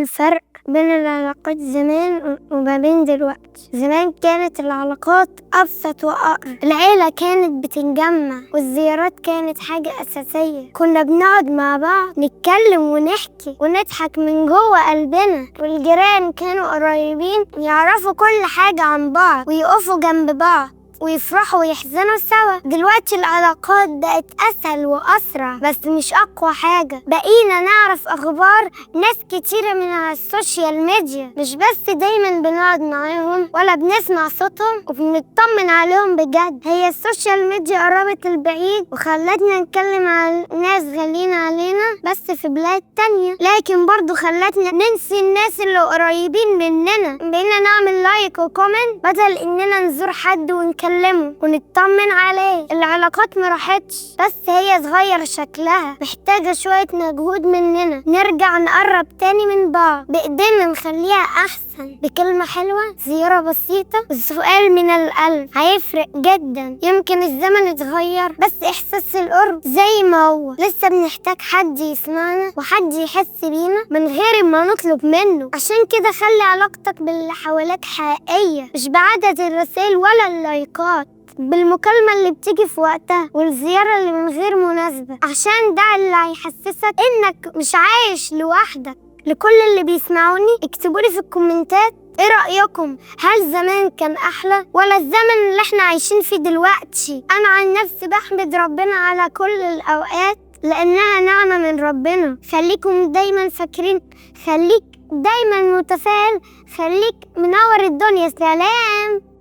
الفرق بين العلاقات زمان وما بين دلوقتي. زمان كانت العلاقات أبسط وأقرب، العيلة كانت بتنجمع والزيارات كانت حاجة أساسية. كنا بنقعد مع بعض نتكلم ونحكي ونضحك من جوه قلبنا، والجيران كانوا قريبين يعرفوا كل حاجة عن بعض ويقفوا جنب بعض ويفرحوا ويحزنوا سوا. دلوقتي العلاقات بقت أسهل وأسرع، بس مش أقوى حاجة. بقينا نعرف أخبار ناس كتيرة من على السوشيال ميديا، مش بس دايما بنقعد معاهم ولا بنسمع صوتهم وبنطمن عليهم بجد. هي السوشيال ميديا قربت البعيد وخلتنا نتكلم على ناس غاليين علينا بس في بلاد تانية، لكن برضو خلتنا ننسي الناس اللي قريبين مننا. بقينا نعمل لايك وكومنت بدل إننا نزور حد ونكلمه ونطمن عليه. العلاقات مراحتش، بس هي صغير شكلها، محتاجة شوية مجهود مننا نرجع نقرب تاني من بعض بإيدينا نخليها أحسن، بكلمة حلوة، زيارة بسيطة، سؤال من القلب هيفرق جدا. يمكن الزمن اتغير بس إحساس القرب زي ما هو. لسه بنحتاج حد يسمعنا وحد يحس بينا من غير ما نطلب منه. عشان كده خلي علاقتك باللي حواليك حقيقية، مش بعدد الرسائل ولا اللايكات، بالمكالمة اللي بتيجي في وقتها والزيارة اللي من غير مناسبة، عشان ده اللي هيحسسك إنك مش عايش لوحدك. لكل اللي بيسمعوني اكتبولي في الكومنتات ايه رأيكم؟ هل زمان كان أحلى ولا الزمن اللي احنا عايشين فيه دلوقتي؟ أنا عن نفسي بحمد ربنا على كل الأوقات لأنها نعمة من ربنا. خليكم دايما فاكرين، خليك دايما متفائل، خليك منور الدنيا. سلام.